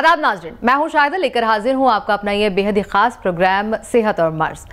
आदाब नाज़रीन, मैं हूं शाहिदा, लेकर हाजिर हूं आपका अपना ये बेहद ही खास प्रोग्राम सेहत और मर्ज।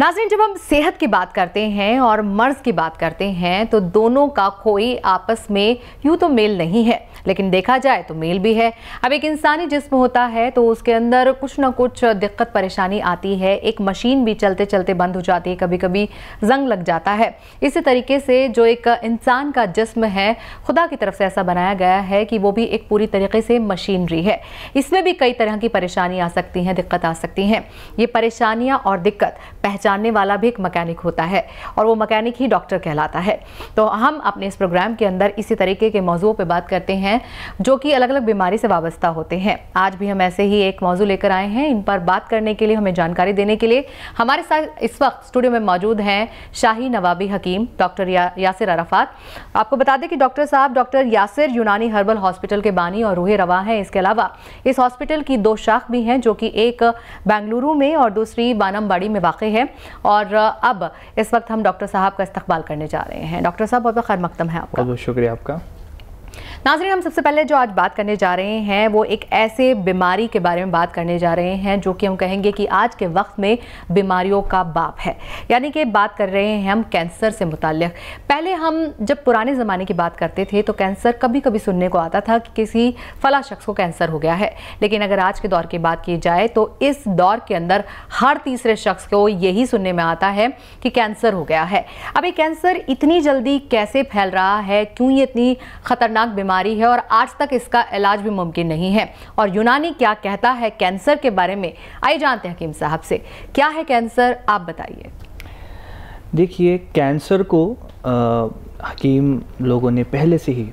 नाज़रीन, जब हम सेहत की बात करते हैं और मर्ज की बात करते हैं तो दोनों का कोई आपस में यूँ तो मेल नहीं है, लेकिन देखा जाए तो मेल भी है। अब एक इंसानी जिस्म होता है तो उसके अंदर कुछ ना कुछ दिक्कत परेशानी आती है। एक मशीन भी चलते चलते बंद हो जाती है, कभी कभी जंग लग जाता है। इसी तरीके से जो एक इंसान का जिस्म है, खुदा की तरफ से ऐसा बनाया गया है कि वो भी एक पूरी तरीके से मशीनरी है। इसमें भी कई तरह की परेशानी आ सकती हैं, दिक्कत आ सकती हैं। ये परेशानियाँ और दिक्कत पहचानने वाला भी एक मैकेनिक होता है और वो मैकेनिक ही डॉक्टर कहलाता है। तो हम अपने इस प्रोग्राम के अंदर इसी तरीके के मौजूओं पे बात करते हैं जो कि अलग अलग बीमारी से वाबस्ता होते हैं। आज भी हम ऐसे ही एक मौजू लेकर आए हैं। इन पर बात करने के लिए, हमें जानकारी देने के लिए हमारे साथ इस वक्त स्टूडियो में मौजूद हैं शाही नवाबी हकीम डॉक्टर यासिर अराफात। आपको बता दें कि डॉक्टर साहब डॉक्टर यासिर यूनानी हर्बल हॉस्पिटल के बानी और रूहे रवा हैं। इसके अलावा इस हॉस्पिटल की 2 शाख भी हैं, जो कि एक बेंगलुरु में और दूसरी बानमबाड़ी में वाक़ है। और अब इस वक्त हम डॉक्टर साहब का इस्तकबाल करने जा रहे हैं। डॉक्टर साहब, बहुत बहुत खैर मकदम है आपका। बहुत शुक्रिया आपका। नाज़रीन, हम सबसे पहले जो आज बात करने जा रहे हैं वो एक ऐसे बीमारी के बारे में बात करने जा रहे हैं जो कि हम कहेंगे कि आज के वक्त में बीमारियों का बाप है। यानी कि बात कर रहे हैं हम कैंसर से मुताल्लिक़। पहले हम जब पुराने ज़माने की बात करते थे तो कैंसर कभी कभी सुनने को आता था कि किसी फला शख्स को कैंसर हो गया है, लेकिन अगर आज के दौर की बात की जाए तो इस दौर के अंदर हर तीसरे शख्स को यही सुनने में आता है कि कैंसर हो गया है। अब ये कैंसर इतनी जल्दी कैसे फैल रहा है, क्यों ये इतनी ख़तरनाक बीमारी है और आज तक इसका इलाज भी मुमकिन नहीं है, और यूनानी क्या कहता है कैंसर के बारे में, आइए जानते हैं हकीम साहब से। क्या है कैंसर, आप बताइए। देखिए, कैंसर को हकीम लोगों ने पहले से ही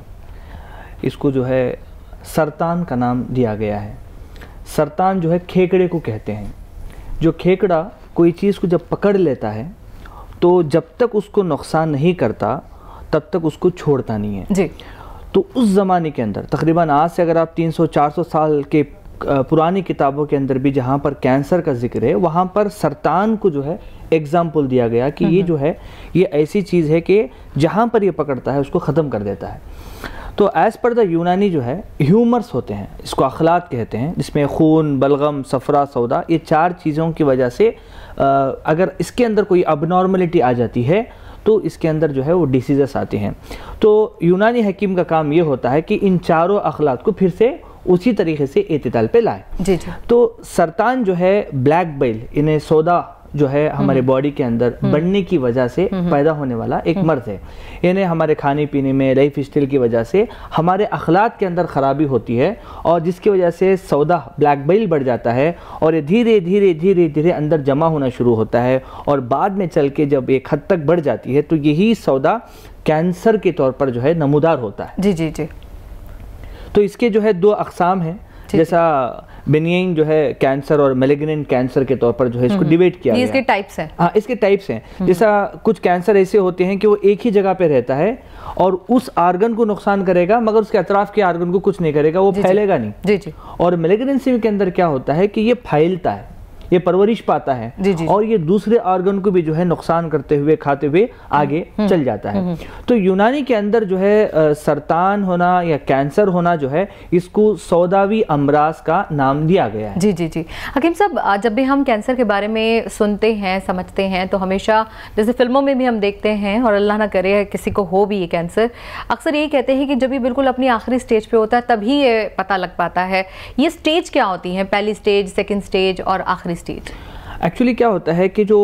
इसको जो है सरतान का नाम दिया गया है। सरतान जो है खेकड़े को कहते हैं। जो खेकड़ा कोई चीज़ को जब पकड़ लेता है तो जब तक उसको नुकसान नहीं करता तब तक उसको छोड़ता नहीं है जी। तो उस ज़माने के अंदर तकरीबन आज से अगर आप 300-400 साल के पुरानी किताबों के अंदर भी जहाँ पर कैंसर का जिक्र है, वहाँ पर सरतान को जो है एग्जाम्पल दिया गया कि ये जो है ये ऐसी चीज़ है कि जहाँ पर ये पकड़ता है उसको ख़त्म कर देता है। तो एज़ पर द यूनानी जो है ह्यूमर्स होते हैं, इसको अखलात कहते हैं, जिसमें खून, बलगम, सफ़रा, सौदा, ये 4 चीज़ों की वजह से अगर इसके अंदर कोई अबनॉर्मलिटी आ जाती है तो इसके अंदर जो है वो डिसीज़ेस आते हैं। तो यूनानी हकीम का काम ये होता है कि इन चारों अखलात को फिर से उसी तरीके से एतदाल पे लाए। जी जी। तो सरतान जो है ब्लैक बेल, इन्हें सौदा जो है हमारे बॉडी के अंदर बढ़ने की वजह से पैदा होने वाला एक मर्ज है। इन्हें हमारे खाने पीने में, लाइफ स्टाइल की वजह से हमारे अखलाक के अंदर ख़राबी होती है और जिसकी वजह से सौदा ब्लैक बेल बढ़ जाता है और ये धीरे धीरे धीरे धीरे अंदर जमा होना शुरू होता है और बाद में चल के जब एक हद तक बढ़ जाती है तो यही सौदा कैंसर के तौर पर जो है नमूदार होता है। जी जी जी। तो इसके जो है 2 अक़साम हैं, जैसा बेनियन जो है कैंसर और मैलिग्नेंट कैंसर के तौर पर जो है इसको डिवाइड किया गया है। इसके टाइप्स हैं। हाँ, इसके टाइप्स हैं। जैसा कुछ कैंसर ऐसे होते हैं कि वो एक ही जगह पे रहता है और उस आर्गन को नुकसान करेगा मगर उसके अतराफ के आर्गन को कुछ नहीं करेगा, वो फैलेगा नहीं। जी जी। और मैलिग्नेंसी के अंदर क्या होता है कि ये फैलता है, ये परवरिश पाता है जी जी। और ये दूसरे ऑर्गन को भी जो है नुकसान करते हुए, खाते हुए आगे चल जाता है। तो यूनानी के अंदर जो है सरतान होना या कैंसर होना जो है इसको सौदावी अमराज का नाम दिया गया है। जी जी जी। हकीम साहब, जब भी हम कैंसर के बारे में सुनते हैं, समझते हैं तो हमेशा जैसे फिल्मों में भी हम देखते हैं, और अल्लाह ना करे किसी को हो भी ये कैंसर, अक्सर यही कहते हैं कि जब भी बिल्कुल अपनी आखिरी स्टेज पे होता है तभी ये पता लग पाता है। ये स्टेज क्या होती है, पहली स्टेज, सेकेंड स्टेज और आखिरी स्टेज? एक्चुअली क्या होता है कि जो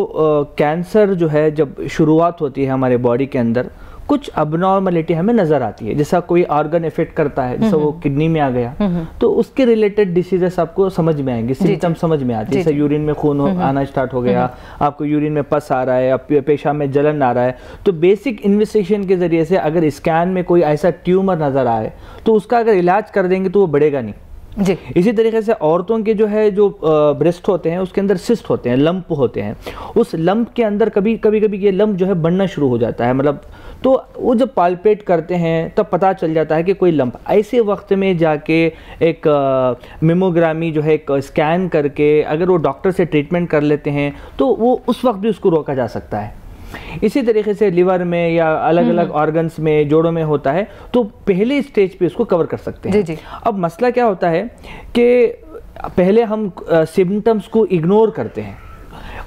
कैंसर जो है जब शुरुआत होती है हमारे बॉडी के अंदर कुछ अबनॉर्मलिटी हमें नज़र आती है। जैसा कोई ऑर्गन इफेक्ट करता है, जैसा वो किडनी में आ गया तो उसके रिलेटेड डिसीजेस आपको समझ में आएंगे, सिम्टम समझ में आते हैं। जैसे यूरिन में खून आना स्टार्ट हो गया, आपको यूरिन में पस आ रहा है, पेशाब में जलन आ रहा है, तो बेसिक इन्वेस्टिगेशन के ज़रिए से अगर स्कैन में कोई ऐसा ट्यूमर नज़र आए तो उसका अगर इलाज कर देंगे तो वो बढ़ेगा नहीं जी। इसी तरीके से औरतों के जो है जो ब्रेस्ट होते हैं उसके अंदर सिस्ट होते हैं, लंप होते हैं, उस लंप के अंदर कभी कभी ये लंप जो है बढ़ना शुरू हो जाता है, मतलब तो वो जब पाल्पेट करते हैं तब पता चल जाता है कि कोई लंप। ऐसे वक्त में जाके एक मेमोग्रामी जो है एक स्कैन करके अगर वो डॉक्टर से ट्रीटमेंट कर लेते हैं तो वो उस वक्त भी उसको रोका जा सकता है। इसी तरीके से लिवर में या अलग अलग ऑर्गन्स में, जोड़ों में होता है तो पहले स्टेज पे उसको कवर कर सकते हैं। जी। अब मसला क्या होता है कि पहले हम सिम्टम्स को इग्नोर करते हैं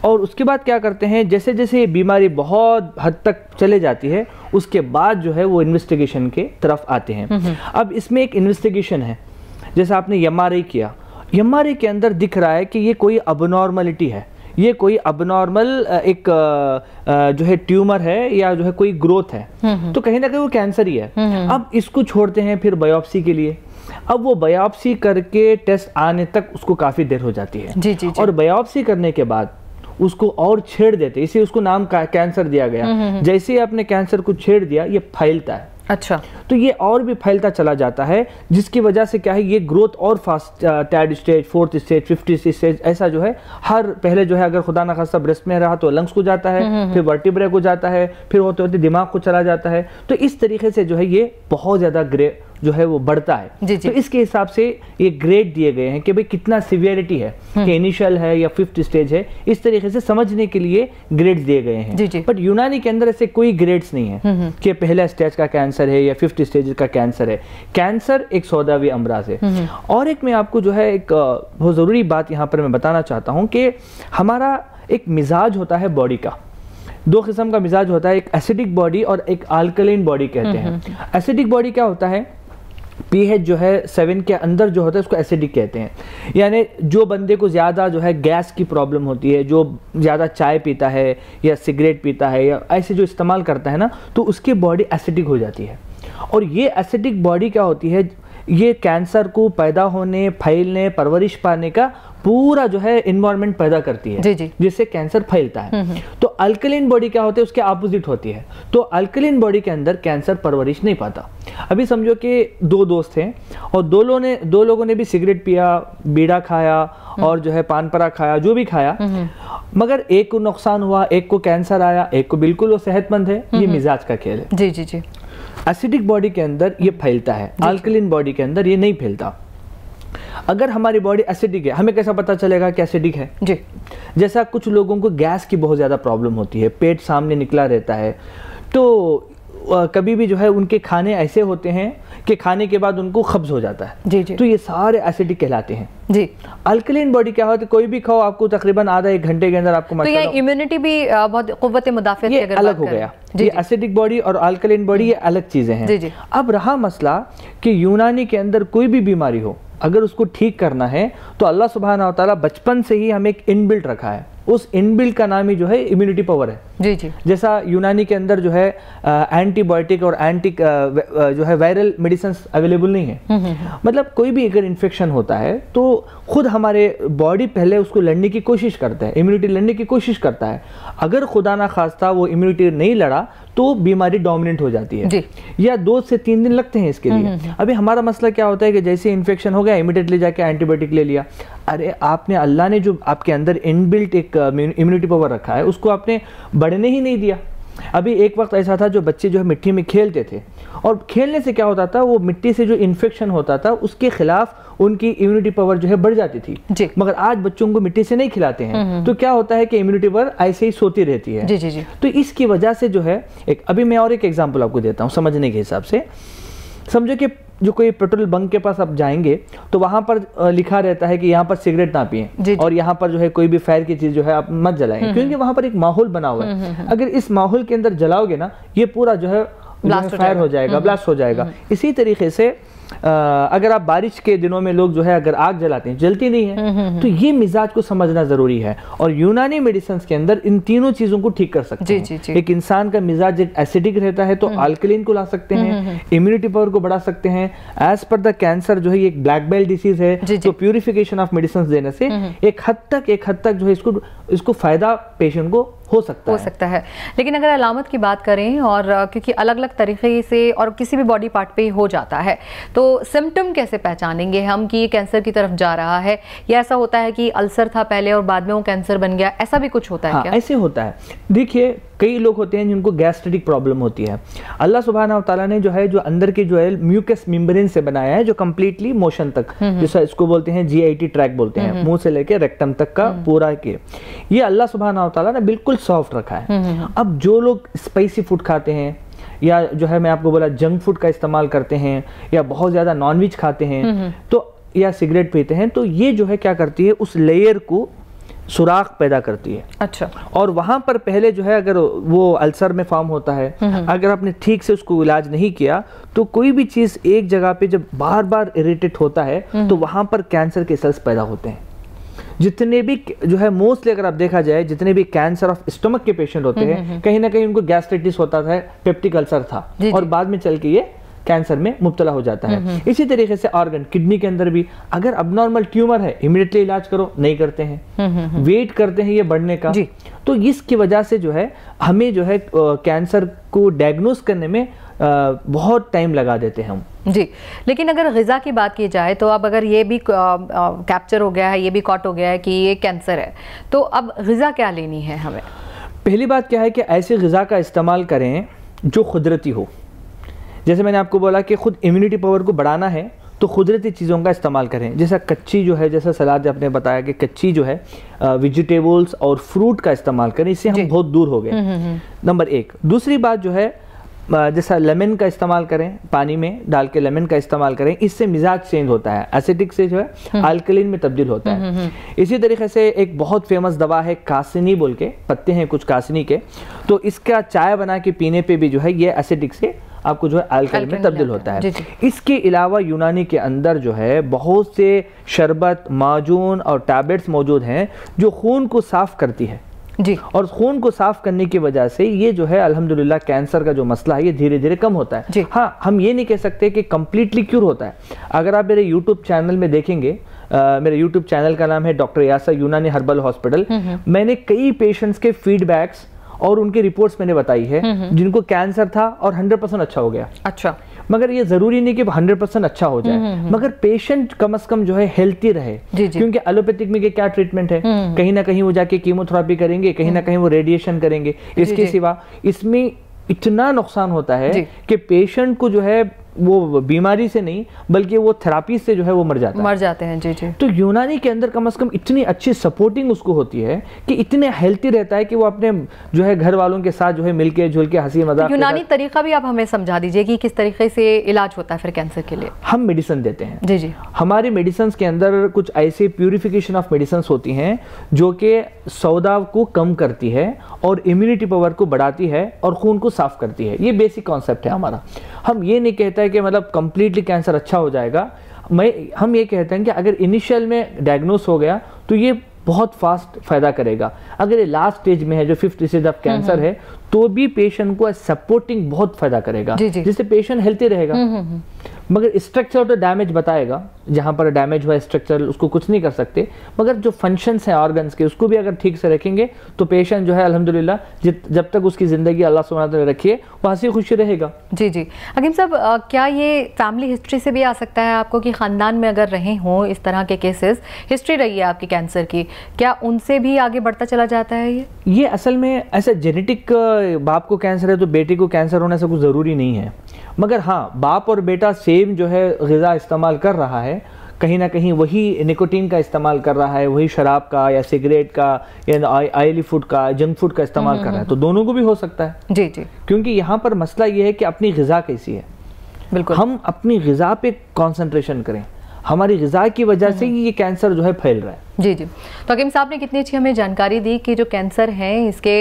और उसके बाद क्या करते हैं, जैसे जैसे ये बीमारी बहुत हद तक चले जाती है उसके बाद जो है वो इन्वेस्टिगेशन के तरफ आते हैं। अब इसमें एक इन्वेस्टिगेशन है, जैसे आपने MRI किया, MRI के अंदर दिख रहा है कि ये कोई अबनॉर्मलिटी है, ये कोई अबनॉर्मल एक जो है ट्यूमर है या जो है कोई ग्रोथ है, तो कहीं ना कहीं वो कैंसर ही है। अब इसको छोड़ते हैं फिर बायोप्सी के लिए। अब वो बायोप्सी करके टेस्ट आने तक उसको काफ़ी देर हो जाती है। जी। और बायोप्सी करने के बाद उसको और छेड़ देते, इसे उसको नाम कैंसर दिया गया। जैसे ही आपने कैंसर को छेड़ दिया ये फैलता है। अच्छा, तो ये और भी फैलता चला जाता है, जिसकी वजह से क्या है, ये ग्रोथ और fast, 3rd stage, 4th stage, 5th stage, ऐसा जो है हर पहले जो है अगर खुदा ना खास्ता ब्रेस्ट में रहा तो लंग्स को जाता है, फिर वर्टिब्रे को जाता है, फिर होते होते दिमाग को चला जाता है। तो इस तरीके से जो है ये बहुत ज़्यादा जो है वो बढ़ता है। जी। तो इसके हिसाब से ये ग्रेड दिए गए हैं कि भाई कितना सिवियरिटी है, कि इनिशियल है या 5th स्टेज है, इस तरीके से समझने के लिए ग्रेड्स दिए गए हैं। जी। बट यूनानी के अंदर ऐसे कोई ग्रेड्स नहीं है कि पहला स्टेज का कैंसर है या 5th स्टेज का कैंसर है। कैंसर एक सौदावी अमराज है। और एक मैं आपको जो है एक बहुत ज़रूरी बात यहाँ पर मैं बताना चाहता हूँ कि हमारा एक मिजाज होता है बॉडी का, 2 किस्म का मिजाज होता है, एक एसिडिक बॉडी और एक अल्कलाइन बॉडी कहते हैं। एसिडिक बॉडी क्या होता है, pH जो है 7 के अंदर जो होता है उसको एसिडिक कहते हैं। यानी जो बंदे को ज़्यादा जो है गैस की प्रॉब्लम होती है, जो ज़्यादा चाय पीता है या सिगरेट पीता है या ऐसे जो इस्तेमाल करता है ना, तो उसकी बॉडी एसिडिक हो जाती है। और ये एसिडिक बॉडी क्या होती है, ये कैंसर को पैदा होने, फैलने, परवरिश पाने का पूरा जो है इन्वायरमेंट पैदा करती है। जी। जिससे कैंसर फैलता है। तो अल्कलाइन बॉडी क्या होती है, उसके ऑपोजिट होती है। तो अल्कलाइन बॉडी के अंदर कैंसर परवरिश नहीं पाता। अभी समझो कि 2 दोस्त हैं और दो लोगों ने भी सिगरेट पिया, बीड़ा खाया और जो है पान परा खाया, जो भी खाया, मगर एक को नुकसान हुआ, एक को कैंसर आया, एक को बिल्कुल वो सेहतमंद है। ये मिजाज का खेल है। जी। एसिडिक बॉडी के अंदर ये फैलता है, अल्कलाइन बॉडी के अंदर ये नहीं फैलता। अगर हमारी बॉडी एसिडिक है, हमें कैसा पता चलेगा कि एसिडिक है? जी, जैसा कुछ लोगों को गैस की बहुत ज़्यादा प्रॉब्लम होती है, पेट सामने निकला रहता है, तो कभी भी जो है उनके खाने ऐसे होते हैं कि खाने के बाद उनको कब्ज हो जाता है। जी। तो ये सारे एसिडिक कहलाते हैं। जी। अल्कलाइन बॉडी क्या होता है, कोई भी खाओ आपको तकरीबन आधा 1 घंटे के अंदर आपको तो ये इम्यूनिटी भी बहुत कुव्वत मुदाफ़ियत की अगर अलग हो गया। ये एसिडिक बॉडी और अल्कलाइन बॉडी ये अलग चीज़ें हैं। अब रहा मसला कि यूनानी के अंदर कोई भी बीमारी हो, अगर उसको ठीक करना है तो अल्लाह सुब्हानहू व तआला बचपन से ही हमें एक इनबिल्ट रखा है। उस इनबिल्ट का नाम ही जो है इम्यूनिटी पावर है। जी। जैसा यूनानी के अंदर जो है एंटीबायोटिक और जो है वायरल मेडिसिन अवेलेबल नहीं है। मतलब कोई भी अगर इन्फेक्शन होता है तो खुद हमारे बॉडी पहले उसको लड़ने की कोशिश करता है, इम्यूनिटी लड़ने की कोशिश करता है। अगर खुदा ना खास्ता वो इम्यूनिटी नहीं लड़ा तो बीमारी डोमिनेंट हो जाती है, या 2 से 3 दिन लगते हैं इसके लिए। अभी हमारा मसला क्या होता है कि जैसे इन्फेक्शन हो गया इमीडिएटली जाके एंटीबायोटिक ले लिया। अरे आपने, अल्लाह ने जो आपके अंदर इनबिल्ट एक इम्यूनिटी पावर रखा है उसको आपने बढ़ने ही नहीं दिया। अभी एक वक्त ऐसा था जो बच्चे जो है मिट्टी में खेलते थे और खेलने से क्या होता था, वो मिट्टी से जो इन्फेक्शन होता था उसके खिलाफ उनकी इम्यूनिटी पावर जो है बढ़ जाती थी। मगर आज बच्चों को मिट्टी से नहीं खिलाते हैं तो क्या होता है कि इम्यूनिटी पावर ऐसे ही सोती रहती है। जी। तो इसकी वजह से जो है अभी मैं और एक एग्जाम्पल आपको देता हूँ समझने के हिसाब से। समझो कि जो कोई पेट्रोल बंक के पास आप जाएंगे तो वहां पर लिखा रहता है कि यहाँ पर सिगरेट ना पिएं और यहाँ पर जो है कोई भी फायर की चीज जो है आप मत जलाएं, क्योंकि वहां पर एक माहौल बना हुआ है। अगर इस माहौल के अंदर जलाओगे ना, ये पूरा जो है फायर हो जाएगा, ब्लास्ट हो जाएगा। इसी तरीके से अगर आप बारिश के दिनों में लोग जो है अगर आग जलाते हैं, जलती नहीं है। तो ये मिजाज को समझना जरूरी है और यूनानी मेडिसिन के अंदर इन तीनों चीजों को ठीक कर सकते हैं। एक इंसान का मिजाज एक एसिडिक रहता है तो अल्कलाइन को ला सकते हैं, इम्यूनिटी पावर को बढ़ा सकते हैं। एज पर द कैंसर जो है ये एक ब्लैक बेल्ट डिसीज है, तो प्यूरिफिकेशन ऑफ मेडिसिन देने से एक हद तक जो है इसको फायदा पेशेंट को हो सकता है। लेकिन अगर अलामत की बात करें, और क्योंकि अलग अलग तरीके से और किसी भी बॉडी पार्ट पे हो जाता है, तो सिम्टम कैसे पहचानेंगे हम कि ये कैंसर की तरफ जा रहा है, या ऐसा होता है कि अल्सर था पहले और बाद में वो कैंसर बन गया, ऐसा भी कुछ होता है? क्या ऐसे होता है? देखिए, कई लोग होते हैं जिनको गैस्ट्रिक प्रॉब्लम होती है। अल्लाह सुब्हानहू व तआला ने जो है जो अंदर के जो है म्यूकस मेम्ब्रेन से बनाया है, जो कंप्लीटली मोशन तक, जैसा इसको बोलते हैं GIT ट्रैक बोलते हैं, मुंह से लेके रेक्टम तक का पूरा के, ये अल्लाह सुब्हानहू व तआला ने बिल्कुल सॉफ्ट रखा है। अब जो लोग स्पाइसी फूड खाते हैं या जो है मैं आपको बोला जंक फूड का इस्तेमाल करते हैं या बहुत ज़्यादा नॉनवेज खाते हैं तो या सिगरेट पीते हैं, तो ये जो है क्या करती है, उस लेयर को सुराख पैदा करती है। अच्छा। और वहां पर पहले जो है अगर वो अल्सर में फॉर्म होता है, अगर आपने ठीक से उसको इलाज नहीं किया तो कोई भी चीज एक जगह पे जब बार बार इरिटेट होता है तो वहां पर कैंसर के सेल्स पैदा होते हैं। जितने भी जो है मोस्टली अगर आप देखा जाए जितने भी कैंसर ऑफ स्टमक के पेशेंट होते हैं, कहीं ना कहीं उनको गैस्ट्राइटिस होता था, पेप्टिक अल्सर था और बाद में चल के ये कैंसर में मुब्तला हो जाता है। इसी तरीके से ऑर्गन किडनी के अंदर भी अगर अबनॉर्मल ट्यूमर है इमीडिएटली इलाज करो, नहीं करते हैं, वेट करते हैं ये बढ़ने का। तो इसकी वजह से जो है हमें जो है कैंसर को डायग्नोस करने में बहुत टाइम लगा देते हैं हम। जी, लेकिन अगर ग़िज़ा की बात की जाए तो अब अगर ये भी कैप्चर हो गया है, ये भी कॉट हो गया है कि ये कैंसर है, तो अब ग़िज़ा क्या लेनी है हमें? पहली बात क्या है कि ऐसी ग़िज़ा का इस्तेमाल करें जो कुदरती हो। जैसे मैंने आपको बोला कि खुद इम्यूनिटी पावर को बढ़ाना है तो कुदरती चीज़ों का इस्तेमाल करें, जैसा कच्ची जो है, जैसा सलाद आपने बताया कि कच्ची जो है वेजिटेबल्स और फ्रूट का इस्तेमाल करें, इससे हम बहुत दूर हो गए। नंबर एक। दूसरी बात जो है जैसा लेमन का इस्तेमाल करें, पानी में डाल के लेमन का इस्तेमाल करें, इससे मिजाज चेंज होता है, एसिडिक से जो है अल्कलीन में तब्दील होता है। इसी तरीके से एक बहुत फेमस दवा है कासिनी बोल के, पत्ते हैं कुछ कासिनी के, तो इसका चाय बना के पीने पे भी जो है ये एसिडिक से आपको जो है अल्कलीन में तब्दील होता है। इसके अलावा यूनानी के अंदर जो है बहुत से शरबत, माजून और टैबलेट्स मौजूद हैं जो खून को साफ करती है जी, और खून को साफ करने की वजह से ये जो है अल्हम्दुलिल्लाह कैंसर का जो मसला है ये धीरे धीरे कम होता है। हाँ, हम ये नहीं कह सकते कि कंप्लीटली क्यूर होता है। अगर आप मेरे यूट्यूब चैनल में देखेंगे, मेरे यूट्यूब चैनल का नाम है डॉक्टर यासर यूनानी हर्बल हॉस्पिटल, मैंने कई पेशेंट्स के फीडबैक्स और उनकी रिपोर्ट्स मैंने बताई है जिनको कैंसर था और 100% अच्छा हो गया। अच्छा। मगर ये जरूरी नहीं कि 100% अच्छा हो जाए, मगर पेशेंट कम से कम जो है हेल्थी रहे। क्योंकि एलोपैथिक में क्या ट्रीटमेंट है, कहीं ना कहीं वो जाके कीमोथेरेपी करेंगे, कहीं ना कहीं वो रेडिएशन करेंगे, इसके सिवा इसमें इतना नुकसान होता है कि पेशेंट को जो है वो बीमारी से नहीं बल्कि वो थेरापी से जो है वो मर जाते हैं। जी जी। तो यूनानी के अंदर कम से कम इतनी अच्छी सपोर्टिंग उसको होती है कि इतने हेल्थी रहता है कि वो अपने जो है घर वालों के साथ जो है मिलके जुल के हंसी मजाक। यूनानी तरीका भी आप हमें समझा दीजिए कि किस तरीके से इलाज होता है फिर कैंसर के लिए। हम मेडिसिन देते हैं। जी जी। हमारी मेडिसिन के अंदर कुछ ऐसे प्यूरिफिकेशन ऑफ मेडिसिन होती हैं जो कि सौदा को कम करती है और इम्यूनिटी पावर को बढ़ाती है और खून को साफ करती है। ये बेसिक कॉन्सेप्ट है हमारा। हम ये नहीं कहते हैं कि मतलब कंप्लीटली कैंसर अच्छा हो जाएगा, हम ये कहते हैं कि अगर इनिशियल में डायग्नोस हो गया तो ये बहुत फास्ट फायदा करेगा। अगर ये लास्ट स्टेज में है जो 5th स्टेज ऑफ कैंसर है तो भी पेशेंट को सपोर्टिंग बहुत फायदा करेगा, जिससे पेशेंट हेल्थी रहेगा। मगर स्ट्रक्चर तो डैमेज बताएगा, जहां पर डैमेज हुआ स्ट्रक्चर उसको कुछ नहीं कर सकते, मगर जो फंक्शंस हैं ऑर्गन्स के उसको भी अगर ठीक से रखेंगे तो पेशेंट जो है अल्हम्दुलिल्लाह जब तक उसकी ज़िंदगी अल्लाह सुब्हानहू व तआला रखिए वो हंसी खुशी रहेगा। जी जी। हकीम साहब, क्या ये फैमिली हिस्ट्री से भी आ सकता है आपको कि ख़ानदान में अगर रहे हों इस तरह के केसेस, हिस्ट्री रही है आपकी कैंसर की, क्या उनसे भी आगे बढ़ता चला जाता है? ये असल में ऐसा जेनेटिक बाप को कैंसर है तो बेटे को कैंसर होने से कुछ ज़रूरी नहीं है, मगर हाँ बाप और बेटा सेम जो है ग़िज़ा इस्तेमाल कर रहा है, कहीं ना कहीं वही निकोटीन का इस्तेमाल कर रहा है, वही शराब का या सिगरेट का या ऑयली फूड का, जंक फूड का इस्तेमाल कर रहा है, तो दोनों को भी हो सकता है। जी जी। क्योंकि यहाँ पर मसला ये है कि अपनी ग़िज़ा कैसी है। बिल्कुल, हम अपनी ग़िज़ा पे कॉन्सेंट्रेशन करें, हमारी ग़िज़ा की वजह से ही ये कैंसर जो है फैल रहा है। जी जी। तो हकीम साहब ने कितनी अच्छी हमें जानकारी दी कि जो कैंसर हैं इसके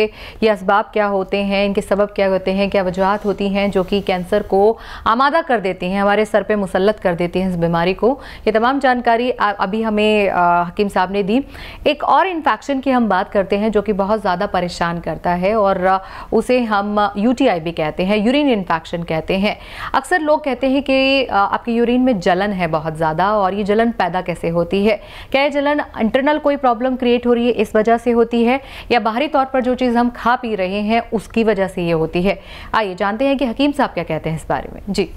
ये असबाब क्या होते हैं, इनके सबब क्या होते हैं, क्या वजूहात होती हैं जो कि कैंसर को आमादा कर देती हैं, हमारे सर पे मुसल्लत कर देती हैं इस बीमारी को। ये तमाम जानकारी अभी हमें हकीम साहब ने दी। एक और इन्फेक्शन की हम बात करते हैं जो कि बहुत ज़्यादा परेशान करता है और उसे हम UTI भी कहते हैं, यूरिन इन्फेक्शन कहते हैं। अक्सर लोग कहते हैं कि आपके यूरिन में जलन है बहुत ज़्यादा, और ये जलन पैदा कैसे होती है? क्या ये जलन इंटरनल कोई प्रॉब्लम क्रिएट हो रही है इस वजह से होती है, या बाहरी तौर पर जो चीज़ हम खा पी रहे हैं उसकी वजह से ये होती है? आइए जानते हैं कि हकीम साहब क्या कहते हैं इस बारे में। जी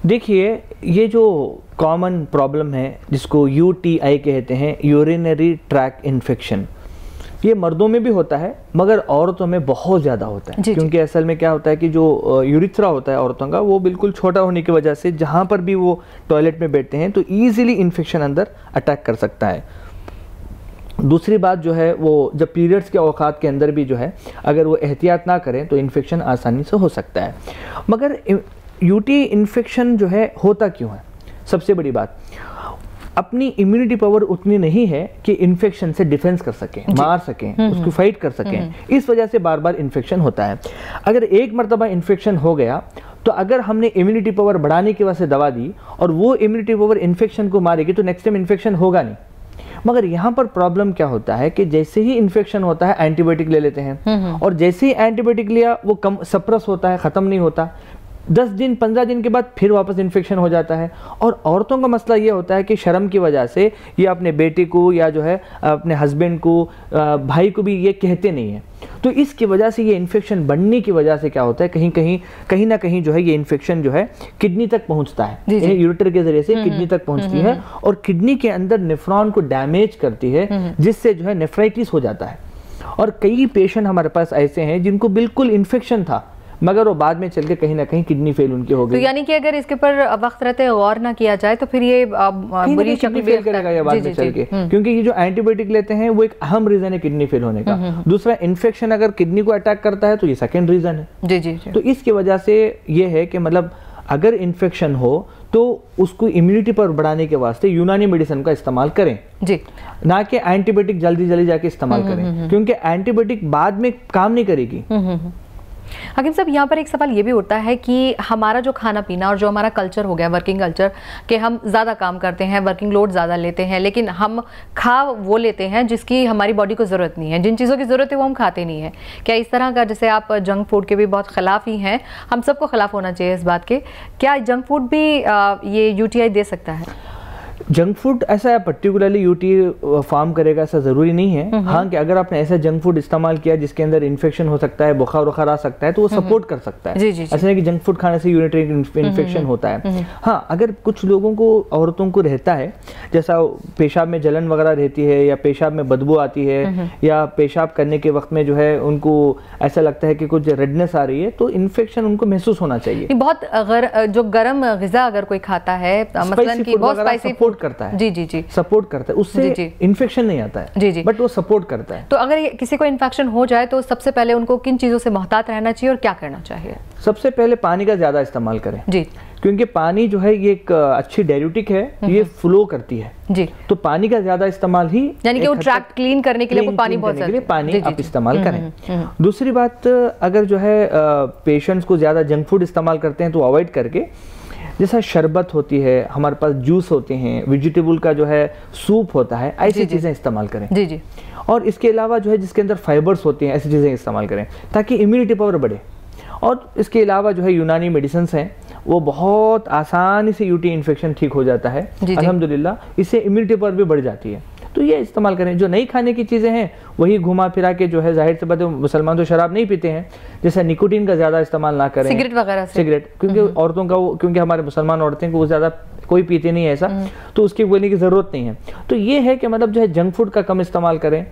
देखिए, ये जो कॉमन प्रॉब्लम है जिसको UTI कहते हैं, यूरिनरी ट्रैक इन्फेक्शन, ये मर्दों में भी होता है मगर औरतों में बहुत ज़्यादा होता है, क्योंकि असल में क्या होता है कि जो यूरिथ्रा होता है औरतों का, वो बिल्कुल छोटा होने की वजह से जहाँ पर भी वो टॉयलेट में बैठते हैं तो ईजिली इन्फेक्शन अंदर अटैक कर सकता है। दूसरी बात जो है वो जब पीरियड्स के औकात के अंदर भी जो है अगर वो एहतियात ना करें तो इन्फेक्शन आसानी से हो सकता है। मगर यूटी इन्फेक्शन जो है होता क्यों है? सबसे बड़ी बात, अपनी इम्यूनिटी पावर उतनी नहीं है कि इन्फेक्शन से डिफेंस कर सकें, मार सकें, उसको फाइट कर सकें, इस वजह से बार बार इन्फेक्शन होता है। अगर एक मरतबा इन्फेक्शन हो गया तो अगर हमने इम्यूनिटी पावर बढ़ाने की वजह से दवा दी और वो इम्यूनिटी पावर इन्फेक्शन को मारेगी तो नेक्स्ट टाइम इन्फेक्शन होगा नहीं। मगर यहाँ पर प्रॉब्लम क्या होता है कि जैसे ही इन्फेक्शन होता है एंटीबायोटिक ले लेते हैं और जैसे ही एंटीबायोटिक लिया वो कम सप्रेस होता है, ख़त्म नहीं होता, 10 दिन 15 दिन के बाद फिर वापस इन्फेक्शन हो जाता है। और औरतों का मसला ये होता है कि शर्म की वजह से ये अपने बेटे को या जो है अपने हस्बैंड को, भाई को भी ये कहते नहीं हैं, तो इसकी वजह से ये इन्फेक्शन बढ़ने की वजह से क्या होता है कहीं ना कहीं जो है ये इन्फेक्शन जो है किडनी तक पहुंचता है, यूरेटर के जरिए से किडनी तक पहुंचती है और किडनी के अंदर नेफ्रॉन को डैमेज करती है, जिससे जो है नेफ्राइटिस हो जाता है। और कई पेशेंट हमारे पास ऐसे हैं जिनको बिल्कुल इन्फेक्शन था मगर वो बाद में चल के कहीं ना कहीं किडनी फेल उनकी हो गई। तो यानी कि अगर इसके ऊपर वक्त रहते गौर ना किया जाए तो फिर ये बुरी शक्ल फेल करेगा या बाद में चल के, क्योंकि ये जो एंटीबायोटिक लेते हैं वो एक अहम रीजन है किडनी फेल होने का। दूसरा, इन्फेक्शन अगर किडनी को अटैक करता है तो ये सेकंड रीजन है। जी जी। तो इसकी वजह से ये है कि मतलब अगर इन्फेक्शन हो तो उसको इम्यूनिटी पर बढ़ाने के वास्ते यूनानी मेडिसिन का इस्तेमाल करें जी, ना कि एंटीबायोटिक जल्दी जाके इस्तेमाल करें, क्योंकि एंटीबायोटिक बाद में काम नहीं करेगी। हकीम साहब, यहाँ पर एक सवाल ये भी उठता है कि हमारा जो खाना पीना और जो हमारा कल्चर हो गया, वर्किंग कल्चर, कि हम ज़्यादा काम करते हैं, वर्किंग लोड ज़्यादा लेते हैं, लेकिन हम खा वो लेते हैं जिसकी हमारी बॉडी को ज़रूरत नहीं है, जिन चीज़ों की ज़रूरत है वो हम खाते नहीं हैं। क्या इस तरह का, जैसे आप जंक फूड के भी बहुत ख़िलाफ़ ही हैं, हम सबको ख़िलाफ़ होना चाहिए इस बात के, क्या जंक फूड भी ये UTI दे सकता है? जंक फूड ऐसा है पर्टिकुलरली यूटी फार्म करेगा ऐसा ज़रूरी नहीं है। हाँ, कि अगर आपने ऐसा जंक फूड इस्तेमाल किया जिसके अंदर इन्फेक्शन हो सकता है, बुखार आ सकता है, तो वो सपोर्ट कर सकता है। ऐसा नहीं कि जंक फूड खाने से यूरिनरी इन्फेक्शन होता है। हाँ, अगर कुछ लोगों को, औरतों को रहता है, जैसा पेशाब में जलन वगैरह रहती है या पेशाब में बदबू आती है या पेशाब करने के वक्त में जो है उनको ऐसा लगता है कि कुछ रेडनेस आ रही है, तो इन्फेक्शन उनको महसूस होना चाहिए। बहुत अगर जो गर्म ग़िज़ा अगर कोई खाता है, मसलन की बहुत स्पाइसी सपोर्ट करता है, जी सपोर्ट करता है, उससे इन्फेक्शन नहीं आता है, जी, बट वो सपोर्ट करता है। तो अगर किसी को इन्फेक्शन हो जाए तो सबसे पहले उनको किन चीजों से मोहतात रहना चाहिए और क्या करना चाहिए? सबसे पहले पानी का ज्यादा इस्तेमाल करें जी, क्योंकि पानी जो है ये एक अच्छी डाययूटिक है, ये फ्लो करती है जी, तो पानी का ज्यादा इस्तेमाल ही, यानी कि वो ट्रैक्ट क्लीन करने के लिए वो पानी बहुत ज़रूरी है, पानी आप इस्तेमाल करें। दूसरी बात, अगर जो है पेशेंट्स को ज्यादा जंक फूड इस्तेमाल करते हैं तो अवॉइड करके, जैसा शरबत होती है, हमारे पास जूस होते हैं, वेजिटेबल का जो है सूप होता है, ऐसी चीज़ें इस्तेमाल करें जी जी। और इसके अलावा जो है जिसके अंदर फाइबर्स होते हैं, ऐसी चीज़ें इस्तेमाल करें ताकि इम्यूनिटी पावर बढ़े। और इसके अलावा जो है यूनानी मेडिसिन हैं, वो बहुत आसानी से यूटी इन्फेक्शन ठीक हो जाता है अल्हम्दुलिल्लाह, इससे इम्यूनिटी पावर भी बढ़ जाती है, तो ये इस्तेमाल करें। जो नहीं खाने की चीज़ें हैं वही घुमा फिरा के जो है, जाहिर से बात है मुसलमान तो शराब नहीं पीते हैं, जैसे निकोटीन का ज़्यादा इस्तेमाल ना करें, सिगरेट वगैरह से, सिगरेट, क्योंकि औरतों का वो, क्योंकि हमारे मुसलमान औरतें को वो ज़्यादा कोई पीते नहीं है ऐसा, तो उसकी बोलने की ज़रूरत नहीं है। तो ये है कि मतलब जो है जंक फूड का कम इस्तेमाल करें,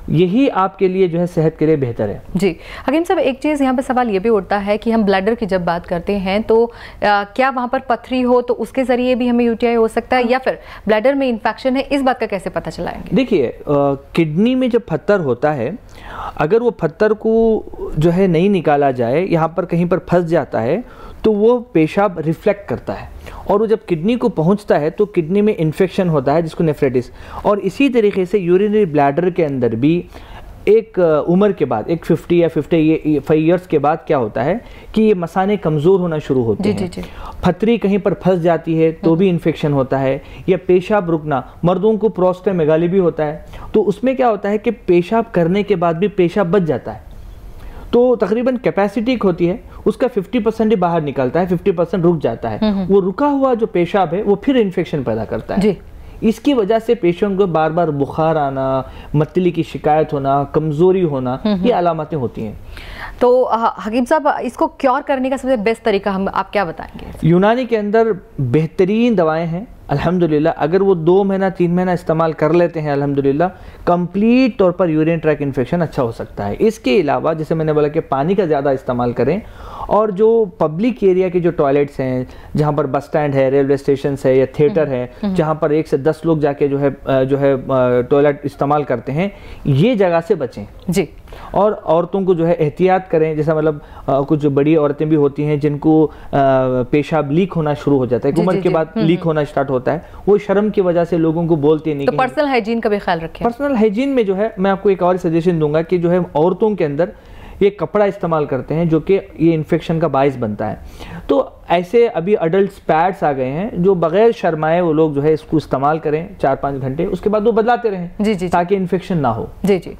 यही आपके लिए जो है सेहत के लिए बेहतर है जी। हकीम साहब, एक चीज़ यहाँ पे सवाल ये भी उठता है कि हम ब्लैडर की जब बात करते हैं तो क्या वहाँ पर पथरी हो तो उसके ज़रिए भी हमें UTI हो सकता है, या फिर ब्लैडर में इन्फेक्शन है, इस बात का कैसे पता चलाएंगे? देखिए, किडनी में जब पत्थर होता है, अगर वो पत्थर को जो है नहीं निकाला जाए, यहाँ पर कहीं पर फंस जाता है, तो वो पेशाब रिफ्लेक्ट करता है और वो जब किडनी को पहुंचता है तो किडनी में इन्फेक्शन होता है जिसको नेफ्राइटिस। और इसी तरीके से यूरिनरी ब्लैडर के अंदर भी एक उम्र के बाद, एक 50 या 55 ईयर्स के बाद क्या होता है कि ये मसाने कमज़ोर होना शुरू होते हैं, पथरी कहीं पर फंस जाती है तो भी इन्फेक्शन होता है, या पेशाब रुकना, मर्दों को प्रोस्टेमेगाली भी होता है, तो उसमें क्या होता है कि पेशाब करने के बाद भी पेशाब बच जाता है, तो तकरीबन कैपेसिटी होती है उसका 50% ही बाहर निकलता है, 50% रुक जाता है। वो रुका हुआ जो पेशाब है वो फिर इन्फेक्शन पैदा करता है जी। इसकी वजह से पेशेंट को बार बार बुखार आना, मतली की शिकायत होना, कमजोरी होना, ये अलामतें होती हैं। तो हकीम साहब, इसको क्योर करने का सबसे बेस्ट तरीका आप क्या बताएंगे? यूनानी के अंदर बेहतरीन दवाएं हैं, अल्हम्दुलिल्लाह अगर वो 2 महीना 3 महीना इस्तेमाल कर लेते हैं अल्हम्दुलिल्लाह कंप्लीट तौर पर यूरिन ट्रैक इन्फेक्शन अच्छा हो सकता है। इसके अलावा जैसे मैंने बोला कि पानी का ज़्यादा इस्तेमाल करें, और जो पब्लिक एरिया के जो टॉयलेट्स हैं, जहाँ पर बस स्टैंड है, रेलवे स्टेशन है या थिएटर है, जहाँ पर 1 से 10 लोग जाके जो है टॉयलेट इस्तेमाल करते हैं, ये जगह से बचें जी। और औरतों को जो है एहतियात करें, जैसा मतलब कुछ बड़ी औरतें भी होती हैं जिनको पेशाब लीक होना शुरू हो जाता है, उम्र के बाद लीक होना स्टार्ट होता है, वो शर्म की वजह से लोगों को बोलते नहीं। तो पर्सनल हाइजीन का भी ख्याल रखें। पर्सनल हाइजीन में जो है मैं आपको एक और सजेशन दूंगा कि जो है औरतों के अंदर ये कपड़ा इस्तेमाल करते हैं जो कि ये इन्फेक्शन का बाइस बनता है। तो ऐसे अभी अडल्ट पैड्स आ गए हैं जो बगैर शर्माए वो लोग जो है इसको इस्तेमाल करें 4-5 घंटे, उसके बाद वो बदलाते रहें जी जी, ताकि इन्फेक्शन ना हो। जी जी।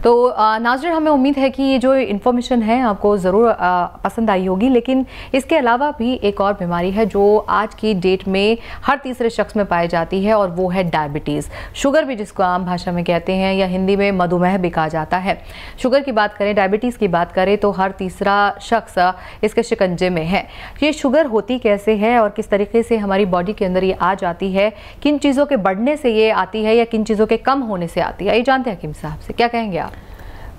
तो नाज़रीन, हमें उम्मीद है कि ये जो इन्फॉर्मेशन है आपको ज़रूर पसंद आई होगी, लेकिन इसके अलावा भी एक और बीमारी है जो आज की डेट में हर तीसरे शख्स में पाई जाती है, और वो है डायबिटीज़, शुगर भी जिसको आम भाषा में कहते हैं या हिंदी में मधुमेह भी कहा जाता है। शुगर की बात करें, डायबिटीज़ की बात करें तो हर तीसरा शख्स इसके शिकंजे में है। ये शुगर होती कैसे है और किस तरीके से हमारी बॉडी के अंदर ये आ जाती है, किन चीज़ों के बढ़ने से ये आती है या किन चीज़ों के कम होने से आती है, ये जानते हैं हकीम साहब से, क्या कहेंगे आप?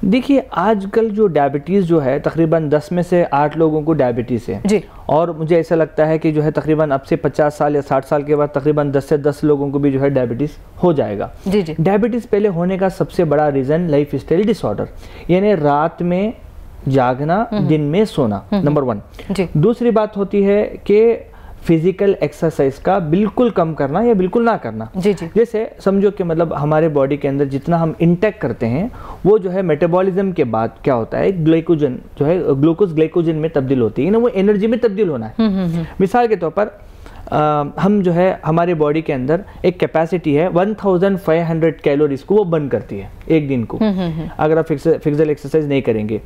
देखिए आजकल जो डायबिटीज़ जो है तकरीबन 10 में से 8 लोगों को डायबिटीज़ है जी। और मुझे ऐसा लगता है कि जो है तकरीबन अब से 50 साल या 60 साल के बाद तकरीबन 10 से 10 लोगों को भी जो है डायबिटीज़ हो जाएगा जी जी। डायबिटीज़ पहले होने का सबसे बड़ा रीज़न लाइफ स्टाइल डिसऑर्डर, यानी रात में जागना, दिन में सोना, नंबर 1। दूसरी बात होती है कि फिजिकल एक्सरसाइज का बिल्कुल कम करना या बिल्कुल ना करना जी जी। जैसे समझो कि मतलब हमारे बॉडी के अंदर जितना हम इंटेक करते हैं वो जो है मेटाबॉलिज्म के बाद क्या होता है, ग्लाइकोजन जो है ग्लूकोज ग्लाइकोजन में तब्दील होती है ना, वो एनर्जी में तब्दील होना है। मिसाल के तौर पर हम जो है हमारे बॉडी के अंदर एक कैपेसिटी है 1500 कैलोरीज को वो बर्न करती है एक दिन को, अगर आप फिजिकल एक्सरसाइज नहीं करेंगे।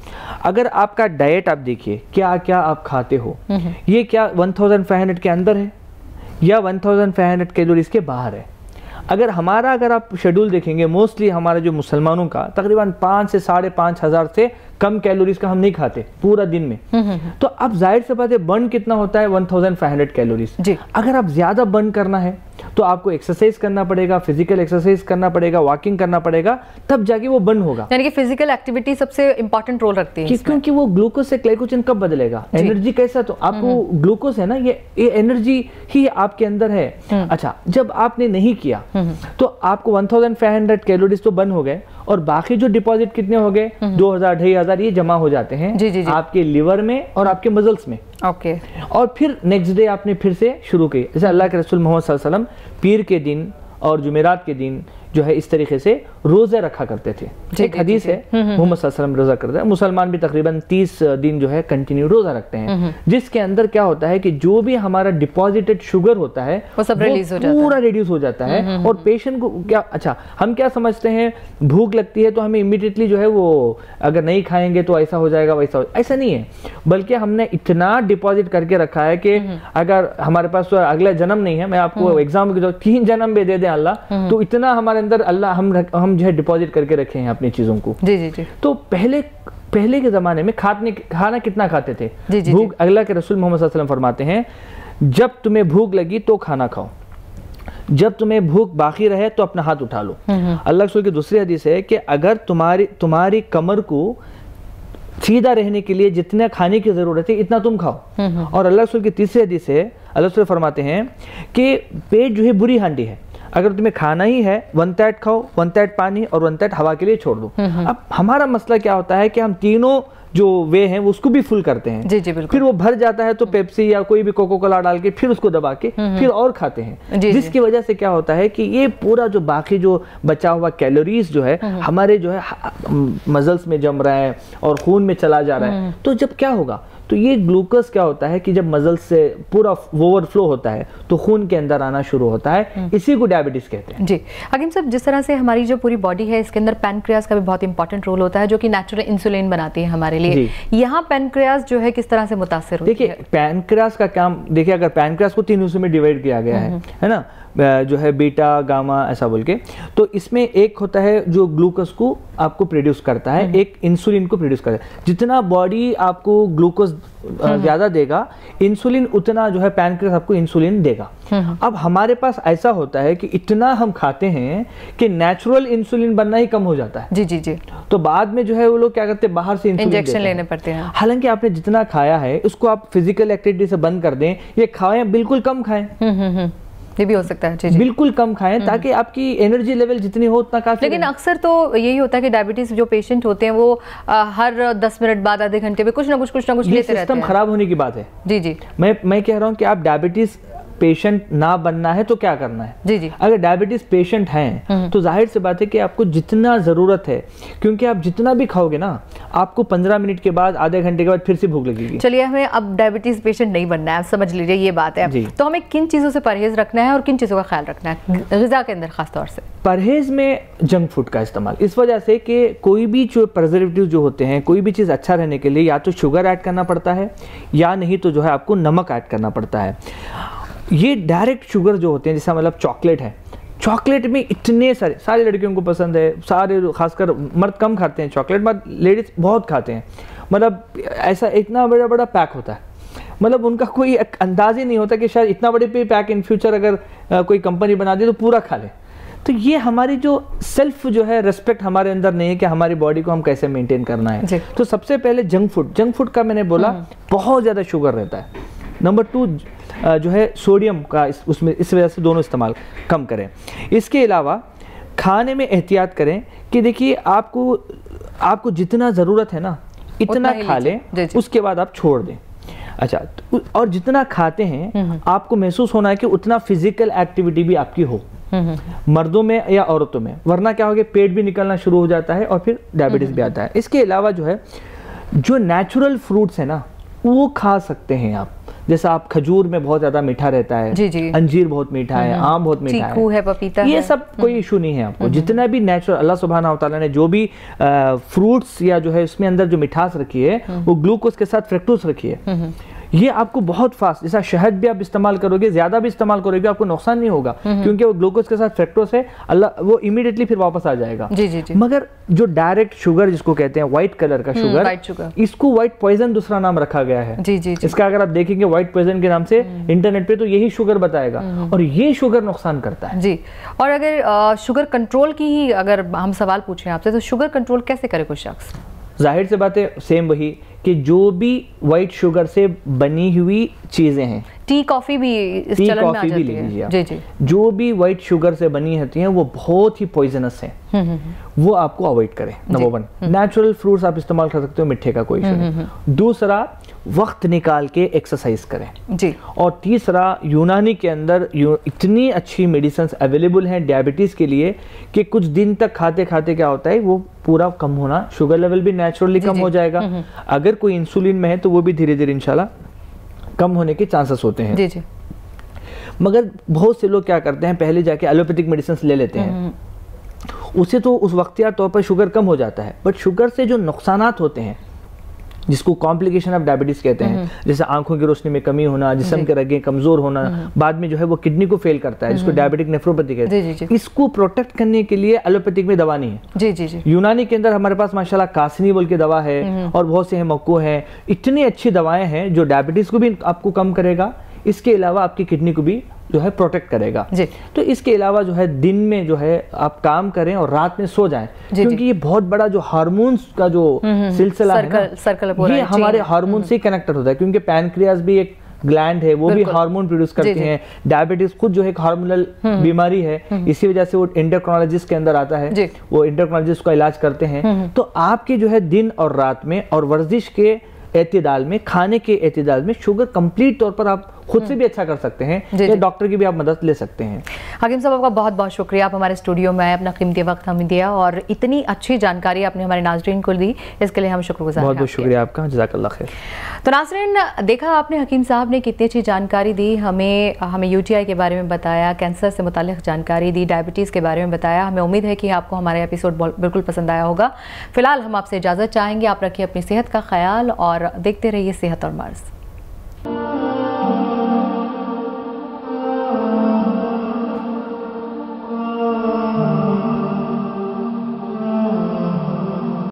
अगर आपका डाइट आप देखिए क्या क्या आप खाते हो, ये क्या 1500 के अंदर है या 1500 कैलोरीज के बाहर है। अगर आप शेड्यूल देखेंगे, मोस्टली हमारा जो मुसलमानों का तकरीबन 5 से 5,500 से कम कैलोरीज का हम नहीं खाते पूरा दिन में। तो अब जाहिर से बात है बर्न कितना होता है 1500 कैलोरीज। अगर आप ज्यादा बर्न करना है तो आपको एक्सरसाइज करना पड़ेगा, फिजिकल एक्सरसाइज करना पड़ेगा, वॉकिंग करना पड़ेगा, तब जाके वो बर्न होगा। यानी कि फिजिकल एक्टिविटी सबसे इंपॉर्टेंट रोल रखती है क्योंकि वो ग्लूकोज से ग्लाइकोजन कब बदलेगा, एनर्जी कैसा, तो आपको ग्लूकोज है ना, ये एनर्जी ही आपके अंदर है। अच्छा, जब आपने नहीं किया तो आपको 1500 कैलोरीज तो बर्न हो गए, और बाकी जो डिपॉजिट कितने हो गए 2000-2500 ये जमा हो जाते हैं जी। आपके लिवर में और आपके मसल्स में। ओके। और फिर नेक्स्ट डे आपने फिर से शुरू की, जैसे अल्लाह के रसूल मोहम्मद सल्लल्लाहु अलैहि वसल्लम पीर के दिन और जुमेरात के दिन जो है इस तरीके से रोजे रखा करते थे। एक हदीस है मोहम्मद सल्लल्लाहु अलैहि वसल्लम रोजा करते हैं, मुसलमान भी तकरीबन 30 दिन जो है कंटिन्यू रोजा रखते हैं, जिसके अंदर क्या होता है कि जो भी हमारा डिपॉजिटेड शुगर होता है वो सब रिलीज हो जाता है, पूरा रिड्यूस हो जाता है। और पेशेंट को क्या, अच्छा हम क्या समझते हैं भूख लगती है तो हमें इमीडिएटली जो है वो अगर नहीं खाएंगे तो ऐसा हो जाएगा वैसा, ऐसा नहीं है, बल्कि हमने इतना डिपॉजिट करके रखा है कि अगर हमारे पास तो अगला जन्म नहीं है, मैं आपको एग्जाम के 3 जन्म भी दे दे अल्लाह, तो इतना हमारे अंदर अल्लाह हम जो है डिपॉजिट करके रखे हैं अपनी चीजों को जी जी जी। तो पहले के जमाने में खाना कितना खाते थे जी जी भूख, अल्लाह के रसूल मोहम्मद सल्लल्लाहु अलैहि वसल्लम फरमाते हैं जब तुम्हें भूख लगी तो खाना खाओ, जब तुम्हें भूख बाकी रहे तो अपना हाथ उठा लो। अल्लाह के रसूल की दूसरी हदीस है कि अगर तुम्हारी कमर को सीधा रहने के लिए जितना खाने की जरूरत है इतना तुम खाओ। और अल्लाह के रसूल की तीसरी हदीस है, अल्लाह के रसूल फरमाते हैं कि पेट जो है बुरी हांडी है, अगर तुम्हें खाना ही है 1/3 खाओ, 1/3 पानी और 1/3 हवा के लिए छोड़ दो। अब हमारा मसला क्या होता है कि हम तीनों जो वे हैं उसको भी फुल करते हैं जी जी बिल्कुल। फिर वो भर जाता है तो पेप्सी या कोई भी कोको कोला डाल के फिर उसको दबा के फिर और खाते हैं, जिसकी वजह से क्या होता है कि ये पूरा जो बाकी जो बचा हुआ कैलोरीज जो है हमारे जो है मसल्स में जम रहा है और खून में चला जा रहा है। तो जब क्या होगा, तो ये ग्लूकोज क्या होता है कि जब मसल से पूरा ओवरफ्लो होता है तो खून के अंदर आना शुरू होता है, इसी को डायबिटीज कहते हैं जी। हकीम साहब, जिस तरह से हमारी जो पूरी बॉडी है इसके अंदर पैनक्रियाज का भी बहुत इंपॉर्टेंट रोल होता है जो कि नेचुरल इंसुलिन बनाती है हमारे लिए, यहाँ पैनक्रियाज जो है किस तरह से मुतासिर होती है? देखिए पैनक्रियाज का काम, देखिए अगर पैनक्रियाज को 3 हिस्सों में डिवाइड किया गया है ना, जो है बीटा गामा ऐसा बोल के। तो इसमें एक होता है जो ग्लूकोज को आपको प्रोड्यूस करता है, एक इंसुलिन को प्रोड्यूस करता है। जितना बॉडी आपको ग्लूकोज ज़्यादा देगा, इंसुलिन उतना जो है पैनक्रियास आपको इंसुलिन देगा। अब हमारे पास ऐसा होता है कि इतना हम खाते हैं कि नेचुरल इंसुलिन बनना ही कम हो जाता है। जी जी जी। तो बाद में जो है वो लोग क्या करते हैं, बाहर से इंजेक्शन लेने पड़ते हैं। हालांकि आपने जितना खाया है उसको आप फिजिकल एक्टिविटी से बंद कर दें, ये खाएं बिल्कुल कम खाएं। ये भी हो सकता है। जी जी। बिल्कुल कम खाएं ताकि आपकी एनर्जी लेवल जितनी हो उतना काफी। लेकिन अक्सर तो यही होता है कि डायबिटीज जो पेशेंट होते हैं वो हर 10 मिनट बाद, आधे घंटे में कुछ ना कुछ लेते रहते हैं। सिस्टम खराब होने की बात है। जी जी। मैं कह रहा हूँ कि आप डायबिटीज पेशेंट ना बनना है तो क्या करना है। जी जी। अगर डायबिटीज पेशेंट हैं तो जाहिर सी बात है कि आपको जितना जरूरत है, क्योंकि आप जितना भी खाओगे ना, आपको 15 मिनट के बाद, आधे घंटे के बाद फिर से भूख लगेगी। चलिए, हमें अब डायबिटीज पेशेंट नहीं बनना है, आप समझ लीजिए ये बात है। तो हमें किन चीजों से परहेज रखना है और किन चीजों का ख्याल रखना है ग़िज़ा के अंदर खास तौर से? परहेज में जंक फूड का इस्तेमाल, इस वजह से कि कोई भी जो प्रिजर्वेटिव जो होते हैं, कोई भी चीज़ अच्छा रहने के लिए या तो शुगर ऐड करना पड़ता है या नहीं तो जो है आपको नमक ऐड करना पड़ता है। ये डायरेक्ट शुगर जो होते हैं, जैसा मतलब चॉकलेट है, चॉकलेट में इतने सारी लड़कियों को पसंद है, सारे खासकर मर्द कम खाते हैं चॉकलेट, मर्द लेडीज बहुत खाते हैं। मतलब ऐसा इतना बड़ा बड़ा पैक होता है, मतलब उनका कोई अंदाज ही नहीं होता कि शायद इतना बड़े पे पैक इन फ्यूचर अगर कोई कंपनी बना दे तो पूरा खा ले। तो ये हमारी जो सेल्फ जो है रिस्पेक्ट हमारे अंदर नहीं है कि हमारी बॉडी को हम कैसे मेंटेन करना है। तो सबसे पहले जंक फूड का मैंने बोला बहुत ज़्यादा शुगर रहता है। नंबर 2 जो है सोडियम का उसमें, इस वजह से दोनों इस्तेमाल कम करें। इसके अलावा खाने में एहतियात करें कि देखिए आपको जितना ज़रूरत है ना इतना खा लें, उसके बाद आप छोड़ दें। अच्छा, और जितना खाते हैं आपको महसूस होना है कि उतना फिजिकल एक्टिविटी भी आपकी हो, मर्दों में या औरतों में, वरना क्या होगा पेट भी निकलना शुरू हो जाता है और फिर डायबिटीज भी आता है। इसके अलावा जो है जो नेचुरल फ्रूट्स है ना वो खा सकते हैं आप, जैसा आप खजूर में बहुत ज्यादा मीठा रहता है, जी जी। अंजीर बहुत मीठा है, आम बहुत मीठा है, पपीता ये सब कोई इशू नहीं है आपको। जितना भी नेचुरल अल्लाह सुब्हानहू व तआला ने जो भी फ्रूट्स या जो है इसमें अंदर जो मिठास रखी है वो ग्लूकोज के साथ फ्रक्टोज रखी है, ये आपको बहुत फास्ट, जैसा शहद भी आप इस्तेमाल करोगे, ज्यादा भी इस्तेमाल करोगे आपको नुकसान नहीं होगा, क्योंकि वो ग्लूकोज के साथ फ्रक्टोज है, अल्लाह वो इमीडिएटली फिर वापस आ जाएगा। जी जी जी। मगर जो डायरेक्ट शुगर जिसको कहते हैं व्हाइट कलर का शुगर, इसको व्हाइट पॉइजन दूसरा नाम रखा गया है। जी जी जी। इसका अगर आप देखेंगे व्हाइट पॉइजन के नाम से इंटरनेट पे तो यही शुगर बताएगा, और ये शुगर नुकसान करता है। जी। और अगर शुगर कंट्रोल की ही अगर हम सवाल पूछें आपसे, तो शुगर कंट्रोल कैसे करे कोई शख्स? जाहिर से बात है सेम वही कि जो भी व्हाइट शुगर से बनी हुई चीजें हैं, टी कॉफी भी इस चलन में आ जाती है। ले लीजिए आप। जी जी। जो भी व्हाइट शुगर से बनी होती हैं वो बहुत ही पॉइजनस है, वो आपको अवॉइड करें। नंबर 1 नेचुरल फ्रूट्स आप इस्तेमाल कर सकते हो, मिठे का कोई इशू नहीं। दूसरा, वक्त निकाल के एक्सरसाइज करें जी। और तीसरा, यूनानी के अंदर इतनी अच्छी मेडिसिन अवेलेबल हैं डायबिटीज के लिए कि कुछ दिन तक खाते खाते क्या होता है वो पूरा कम होना, शुगर लेवल भी नेचुरली कम हो जाएगा। अगर कोई इंसुलिन में है तो वो भी धीरे धीरे इंशाल्लाह कम होने के चांसेस होते हैं। जी जी। मगर बहुत से लोग क्या करते हैं, पहले जाके एलोपैथिक मेडिसिन ले लेते हैं, उससे तो उस वक्तिया तौर पर शुगर कम हो जाता है, बट शुगर से जो नुकसानात होते हैं जिसको कॉम्प्लिकेशन ऑफ डायबिटीज कहते हैं, जैसे आंखों की रोशनी में कमी होना, जिस्म के रगें कमजोर होना, बाद में जो है वो किडनी को फेल करता है, जिसको डायबिटिक नेफ्रोपैथी कहते हैं। इसको प्रोटेक्ट करने के लिए एलोपैथिक में दवा नहीं है। जी जी जी। यूनानी के अंदर हमारे पास माशाल्लाह कासनी बोल के दवा है और बहुत से हैं मक्को है, इतनी अच्छी दवाएं हैं जो डायबिटीज को भी आपको कम करेगा, इसके अलावा आपकी किडनी को भी जो है प्रोटेक्ट करेगा। जी। तो इसके अलावा जो है दिन में जो है आप काम करें और रात में सो जाएं, क्योंकि ये बहुत बड़ा जो हार्मोन्स का जो सिलसिला है ना, ये हमारे हार्मोन से कनेक्टेड होता है, क्योंकि पैनक्रियास भी एक ग्लैंड है, वो भी हार्मोन प्रोड्यूस करते हैं। डायबिटीज खुद जो है एक हार्मोनल बीमारी है, इसी वजह से वो एंडोक्राइनोलॉजिस्ट के अंदर आता है, वो एंडोक्राइनोलॉजिस्ट का इलाज करते हैं। तो आपके जो है दिन और रात में और वर्जिश के एतदाल में, खाने के एतदाल में शुगर कंप्लीट तौर पर आप खुद से भी अच्छा कर सकते हैं, या डॉक्टर की भी आप मदद ले सकते हैं। हकीम साहब, आपका बहुत बहुत शुक्रिया, आप हमारे स्टूडियो में आए, अपना कीमती वक्त हमें दिया और इतनी अच्छी जानकारी आपने हमारे नाज़रीन को दी, इसके लिए हम शुक्रगुज़ार हैं। बहुत बहुत शुक्रिया आपका, जज़ाकल्लाह खैर। तो नाज़रीन, देखा आपने हकीम साहब ने कितनी अच्छी जानकारी दी, हमें यूटीआई के बारे में बताया, कैंसर से मुताल्लिक़ जानकारी दी, डायबिटीज़ के बारे में बताया। हमें उम्मीद है कि आपको हमारा एपिसोड बिल्कुल पसंद आया होगा। फिलहाल हम आपसे इजाज़त चाहेंगे, आप रखिए अपनी सेहत का ख्याल और देखते रहिए सेहत और मर्ज़।